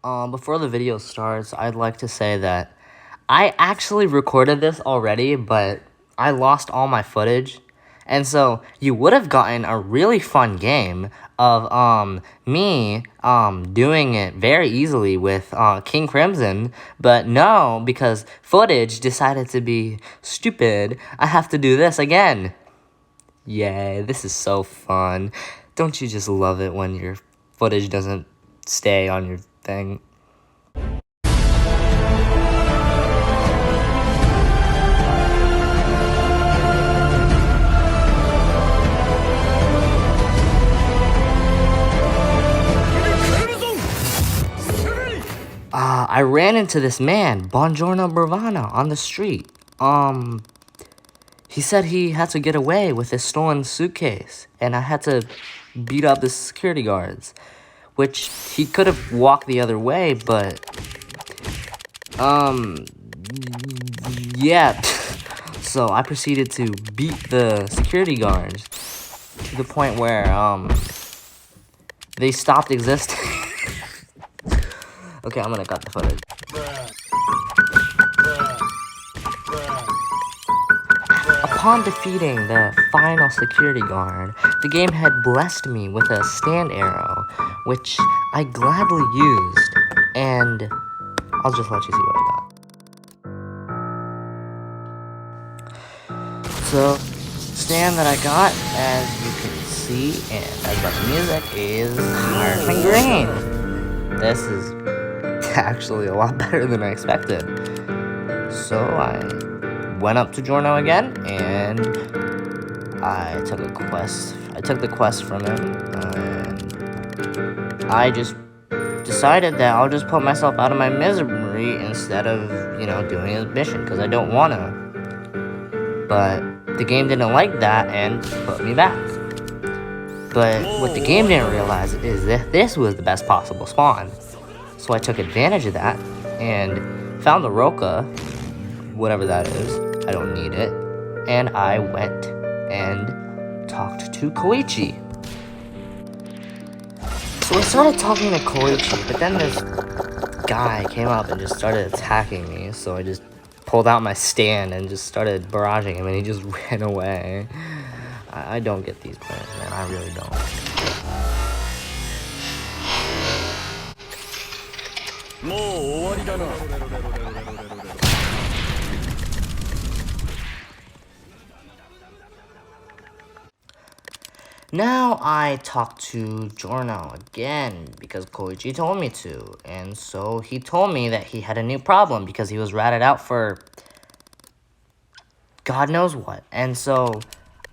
Before the video starts, I'd like to say that I actually recorded this already, but I lost all my footage. And so you would have gotten a really fun game of me doing it very easily with King Crimson, but no, because footage decided to be stupid, I have to do this again. Yay, this is so fun. Don't you just love it when your footage doesn't stay on your thing? I ran into this man, Buongiorno Bravana, on the street. He said he had to get away with his stolen suitcase, and I had to beat up the security guards, which he could have walked the other way, but, yeah. So I proceeded to beat the security guards to the point where, they stopped existing. Okay, I'm gonna cut the footage. Upon defeating the final security guard, the game had blessed me with a stand arrow, which I gladly used, and I'll just let you see what I got. So, stand that I got, as you can see, and as about the music, is Harlequin Green. This is actually a lot better than I expected. So I went up to Giorno again, and I took a quest. I took the quest from him, and I just decided that I'll just put myself out of my misery instead of, doing his mission, because I don't want to. But the game didn't like that and put me back. But what the game didn't realize is that this was the best possible spawn. So I took advantage of that and found the Roka, whatever that is. I don't need it. And I went and talked to Koichi. So I started talking to Koichi, but then this guy came up and just started attacking me. So I just pulled out my stand and just started barraging him, and he just ran away. I don't get these plans, man. I really don't. Now I talked to Giorno again because Koichi told me to, and so he told me that he had a new problem because he was ratted out for God knows what. And so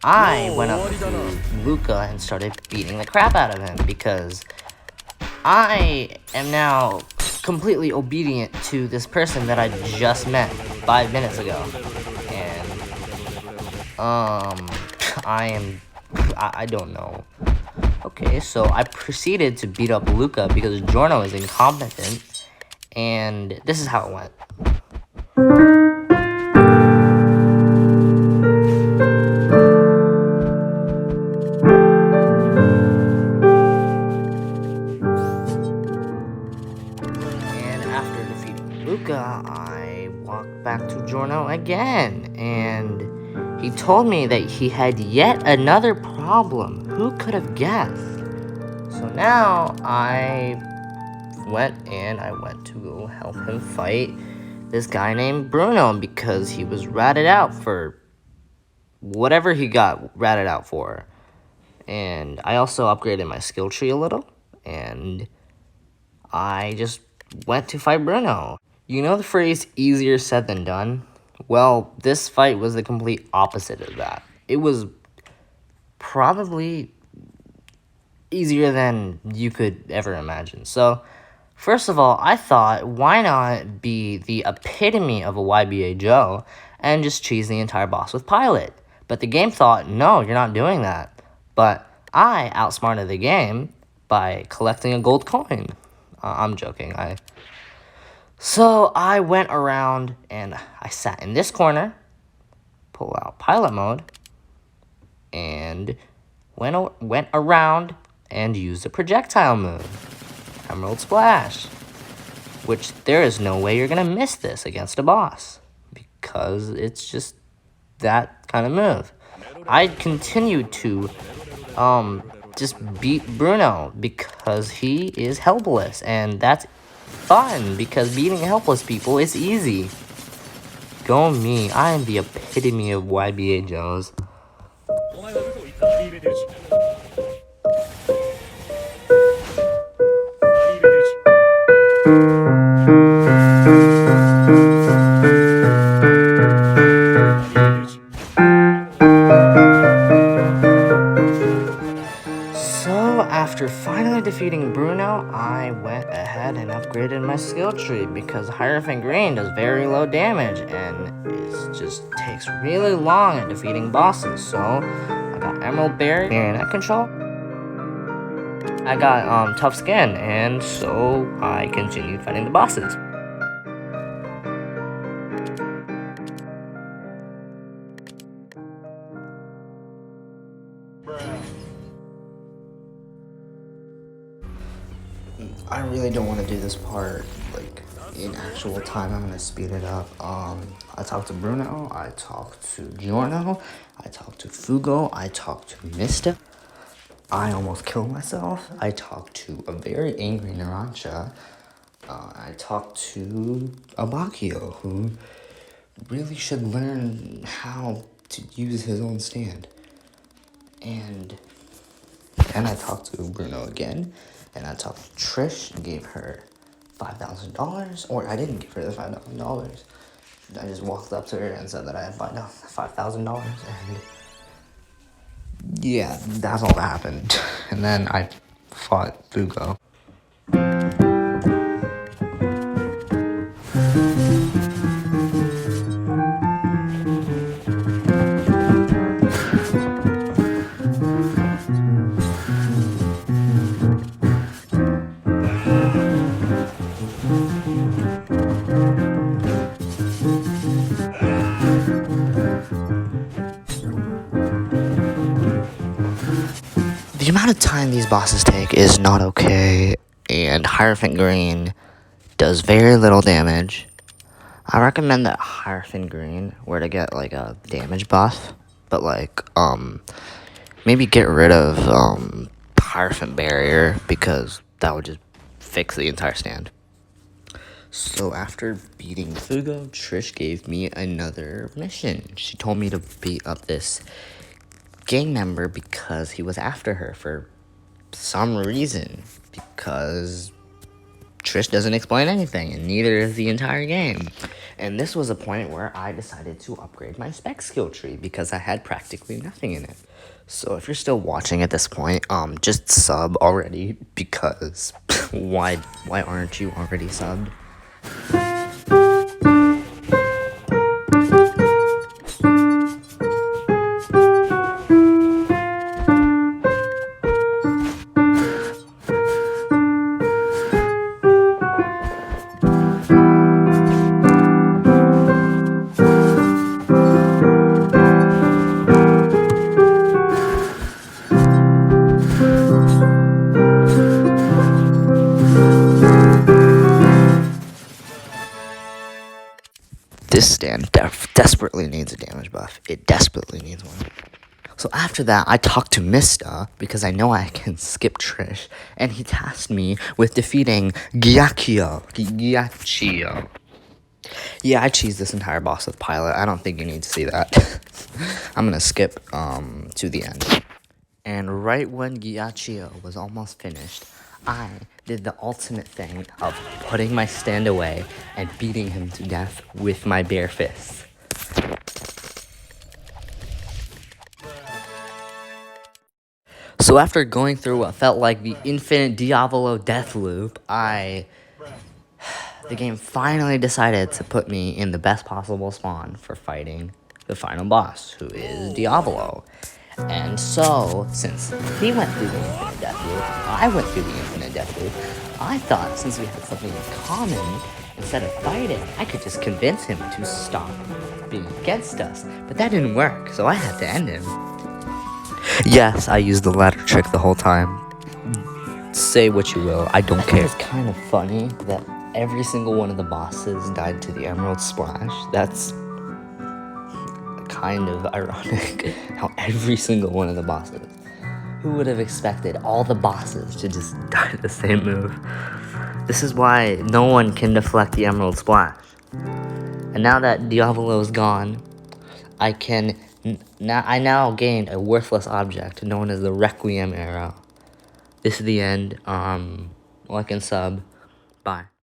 I went up to Luca and started beating the crap out of him because I am now completely obedient to this person that I just met 5 minutes ago. And I don't know. Okay, so I proceeded to beat up Luca because Giorno is incompetent, and this is how it went. And after defeating Luca, I walked back to Giorno again, and he told me that he had yet another problem. Who could have guessed? So now I went to go help him fight this guy named Bruno because he was ratted out for whatever he got ratted out for. And I also upgraded my skill tree a little, and I just went to fight Bruno. You know the phrase easier said than done? Well, this fight was the complete opposite of that. It was probably easier than you could ever imagine. So, first of all, I thought, why not be the epitome of a YBA Joe and just cheese the entire boss with Pilot? But the game thought, no, you're not doing that. But I outsmarted the game by collecting a gold coin. I'm joking. So I went around and I sat in this corner, pull out pilot mode, and went around and used a projectile move, Emerald Splash. which there is no way you're gonna miss this against a boss, because it's just that kind of move. I continue to just beat Bruno because he is helpless, and that's fun because beating helpless people is easy. Go me, I am the epitome of YBA Joes. So, after finally defeating Bruno, I went ahead and upgraded my skill tree because Hierophant Green does very low damage and it just takes really long at defeating bosses. So, I got Emerald Berry, Marionette Control. I got Tough Skin, and so I continued fighting the bosses. I really don't want to do this part like in actual time. I'm gonna speed it up. I talked to Bruno, I talked to Giorno, I talked to Fugo, I talked to Mista. I almost killed myself. I talked to a very angry Narancia. I talked to Abakio, who really should learn how to use his own stand. And then I talked to Bruno again, and I talked to Trish and gave her $5,000, or I didn't give her the $5,000. I just walked up to her and said that I had $5,000, and yeah, that's all that happened. And then I fought Fugo. The amount of time these bosses take is not okay, and Hierophant Green does very little damage. I recommend that Hierophant Green were to get like a damage buff, but like maybe get rid of Hierophant Barrier, because that would just fix the entire stand. So after beating Fugo, Trish gave me another mission. She told me to beat up this gang member because he was after her for some reason, because Trish doesn't explain anything, and neither is the entire game. And this was a point where I decided to upgrade my spec skill tree because I had practically nothing in it. So if you're still watching at this point, just sub already, because why aren't you already subbed? This stand desperately needs a damage buff. It desperately needs one. So after that, I talked to Mista, because I know I can skip Trish, and he tasked me with defeating Gyachio. Yeah, I cheesed this entire boss with Pilot. I don't think you need to see that. I'm gonna skip to the end. And right when Gyachio was almost finished, I did the ultimate thing of putting my stand away and beating him to death with my bare fists. So after going through what felt like the infinite Diavolo death loop, the game finally decided to put me in the best possible spawn for fighting the final boss, who is Diavolo. And so, since he went through the infinite death loop, I went through the infinite death loop, I thought since we had something in common, instead of fighting, I could just convince him to stop being against us. But that didn't work, so I had to end him. Yes, I used the ladder trick the whole time. Say what you will, I don't care. It's kind of funny that every single one of the bosses died to the Emerald Splash. That's kind of ironic how every single one of the bosses. Who would have expected all the bosses to just die to the same move? This is why no one can deflect the Emerald Splash. And now that Diavolo is gone, I now gained a worthless object known as the Requiem Arrow. This is the end. Like and sub. Bye.